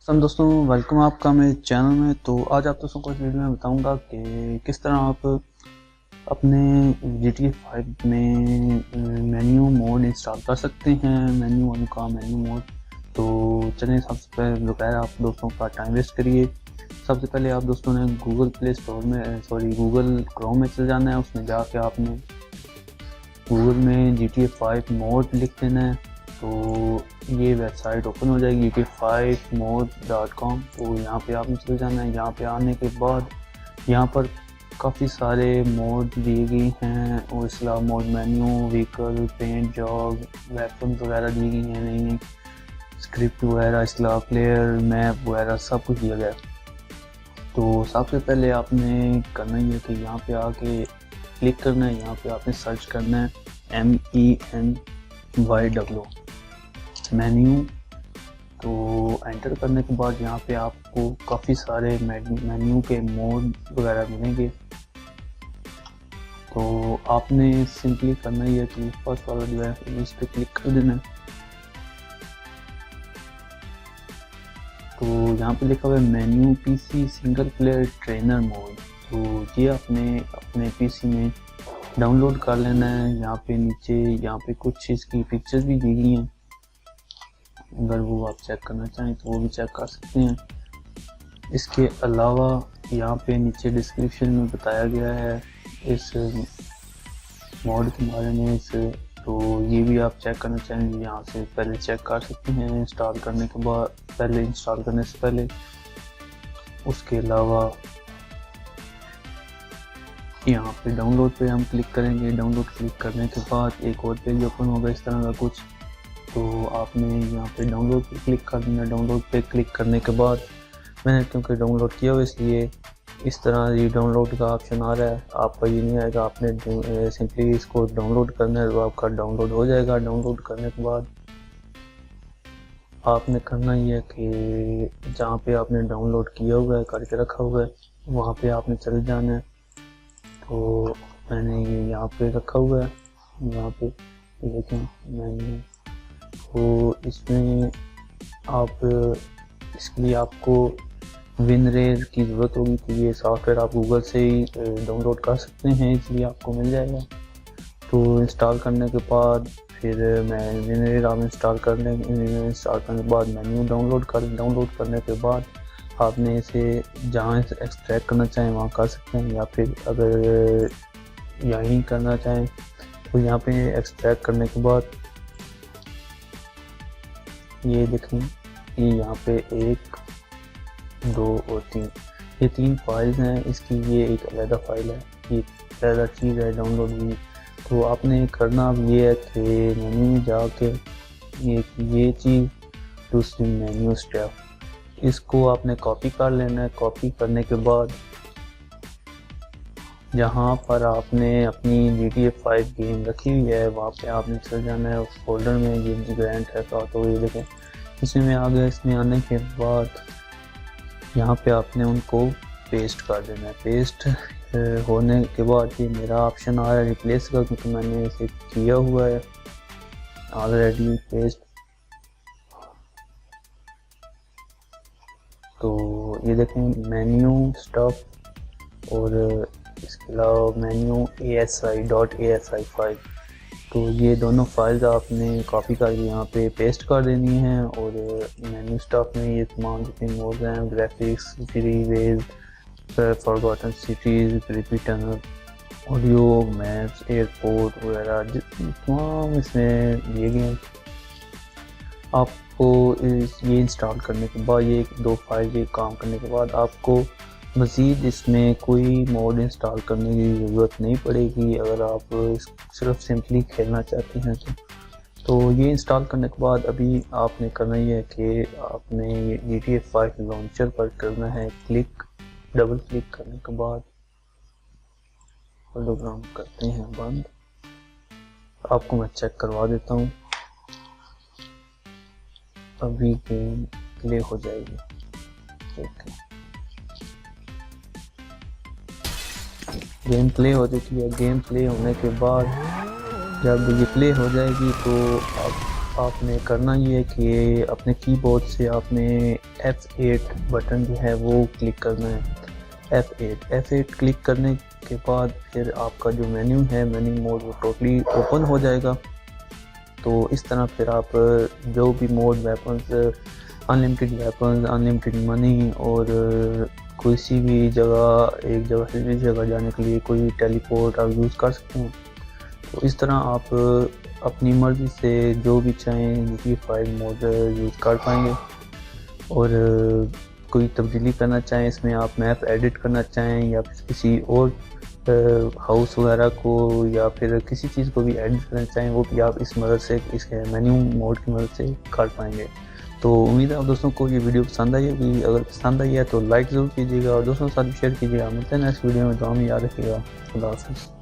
दोस्तों, वेलकम आपका मेरे चैनल में। तो आज आप दोस्तों को इस वीडियो में बताऊंगा कि किस तरह आप अपने GTA 5 में मेन्यू मोड इंस्टॉल कर सकते हैं। मेन्यू वन का मेन्यू मोड। तो चलिए सबसे पहले बगैर आप दोस्तों का टाइम वेस्ट करिए, सबसे पहले आप दोस्तों ने गूगल प्ले स्टोर में गूगल क्रोम में चले जाना है। उसमें जाके आपने गूगल में GTA 5 मोड लिख देना है। तो ये वेबसाइट ओपन हो जाएगी GTA5mod.com। तो यहाँ पे आपने चले जाना है। यहाँ पे आने के बाद यहाँ पर काफ़ी सारे मोड दिए गए हैं और इसला mode menu, vehicle, paint job, weapon वगैरह दी गई हैं, नई नई स्क्रिप्ट वगैरह, इसला प्लेयर, मैप वगैरह सब कुछ दिया गया। तो सबसे पहले आपने करना ही है कि यहाँ पे आके क्लिक करना है। यहाँ पे आपने सर्च करना है MENYW मेन्यू। तो एंटर करने के बाद यहाँ पे आपको काफ़ी सारे मेन्यू के मोड वगैरह मिलेंगे। तो आपने सिंपली करना ही है कि फर्स्ट वाला जो है इस पर क्लिक कर देना है। तो यहाँ पे लिखा हुआ है menu PC single player trainer mode. तो ये आपने अपने PC में डाउनलोड कर लेना है। यहाँ पे नीचे यहाँ पे कुछ इसकी पिक्चर्स भी दी गई हैं, अगर वो आप चेक करना चाहें तो वो भी चेक कर सकते हैं। इसके अलावा यहाँ पे नीचे डिस्क्रिप्शन में बताया गया है इस मोड के बारे में। तो ये भी आप चेक करना चाहेंगे यहाँ से पहले चेक कर सकते हैं इंस्टॉल करने के बाद, पहले इंस्टॉल करने से पहले। उसके अलावा यहाँ पे डाउनलोड पे हम क्लिक करेंगे। डाउनलोड क्लिक करने के बाद एक और पेज ओपन होगा इस तरह का कुछ। तो आपने यहाँ पे डाउनलोड पे क्लिक कर देना। डाउनलोड पे क्लिक करने के बाद मैंने क्योंकि डाउनलोड किया हुआ इसलिए इस तरह ये डाउनलोड का ऑप्शन आ रहा है। आपका ये नहीं आएगा, आपने सिंपली इसको डाउनलोड करना है तो आपका डाउनलोड हो जाएगा। डाउनलोड करने के बाद आपने करना ही है कि जहाँ पे आपने डाउनलोड किया हुआ है, करके रखा हुआ है, वहाँ पे आपने चले जाना है। तो मैंने ये यहाँ पे रखा हुआ है, यहाँ पे देखें मैंने। तो इसमें आप इसके लिए आपको विनरेयर की ज़रूरत होगी। तो ये सॉफ्टवेयर आप गूगल से ही डाउनलोड कर सकते हैं, इसलिए आपको मिल जाएगा। तो इंस्टॉल करने के बाद फिर मैं विनरेयर आप इंस्टॉल करने के बाद मेन्यू डाउनलोड करने के बाद आपने इसे जहाँ से एक्सट्रैक्ट करना चाहें वहाँ कर सकते हैं, या फिर अगर यहीं करना चाहें तो यहाँ पे एक्सट्रैक्ट करने के बाद ये देखें ये यहाँ पे 1, 2 और 3 ये 3 फाइल्स हैं। इसकी ये एक अलग फाइल है, ये अलग चीज़ है डाउनलोड भी। तो आपने करना अब ये है कि मेन्यू में जाके ये चीज़ दूसरी मेन्यू स्टेप, इसको आपने कॉपी कर लेना है। कॉपी करने के बाद जहाँ पर आपने अपनी GTA 5 गेम रखी हुई है वहाँ पे आपने चल जाना है। उस फोल्डर में गेम ग्रैंड है तो ये देखें इसमें आ गया। इसमें आने के बाद यहाँ पे आपने उनको पेस्ट कर देना है। पेस्ट होने के बाद ये मेरा ऑप्शन आ रहा है रिप्लेस का, क्योंकि मैंने इसे किया हुआ है ऑलरेडी पेस्ट। तो ये देखें मेन्यू स्टफ और इसके अलावा मेन्यू ASI.ASI फाइल। तो ये दोनों फाइल्स आपने कॉपी करके यहाँ पे पेस्ट कर देनी है। और मेन्यू स्टफ में ये तमाम जितने मोड्स हैं, ग्राफिक्स, फ्रीवेज, फॉरगॉटन सिटीज, रिपीटनर, ऑडियो, मैप्स, एयरपोर्ट वगैरह तमाम इसमें दिए गए हैं। आपको ये इंस्टॉल करने के बाद ये 2 फाइल ये काम करने के बाद आपको मज़ीद इसमें कोई मोड इंस्टॉल करने की ज़रूरत नहीं पड़ेगी, अगर आप सिर्फ सिंपली खेलना चाहते हैं तो ये इंस्टॉल करने के बाद अभी आपने करना ही है कि आपने GTA 5 लॉन्चर पर करना है क्लिक। डबल क्लिक करने के बाद होलोग्राम करते हैं बंद। आपको मैं चेक करवा देता हूँ, अभी गेम प्ले हो जाएगी। ठीक है, गेम प्ले हो चुकी है। गेम प्ले होने के बाद जब ये प्ले हो जाएगी तो आपने करना ये है कि अपने कीबोर्ड से आपने F8 बटन जो है वो क्लिक करना है। F8 क्लिक करने के बाद फिर आपका जो मेन्यू है, मेन्यू मोड, वो टोटली ओपन हो जाएगा। तो इस तरह फिर आप जो भी mode, weapons, unlimited weapons, unlimited money और किसी भी जगह, एक जगह से दूसरी जगह जाने के लिए कोई टेलीपोर्ट आप यूज़ कर सकते हैं। तो इस तरह आप अपनी मर्ज़ी से जो भी चाहें GTA 5 मोड यूज़ कर पाएंगे। और कोई तब्दीली करना चाहें इसमें, आप मैप एडिट करना चाहें या फिर किसी और हाउस वगैरह को या फिर किसी चीज़ को भी एडिट करना चाहें, वो भी आप इस मदद से, इसके मेन्यू मोड की मदद से कर पाएंगे। तो उम्मीद है आप दोस्तों को ये वीडियो पसंद आई होगी। अगर पसंद आई है तो लाइक ज़रूर कीजिएगा और दोस्तों के साथ शेयर कीजिएगा। मिलते हैं नेक्स्ट वीडियो में, तो हम याद रखिएगा। खुदा हाफ़िज़।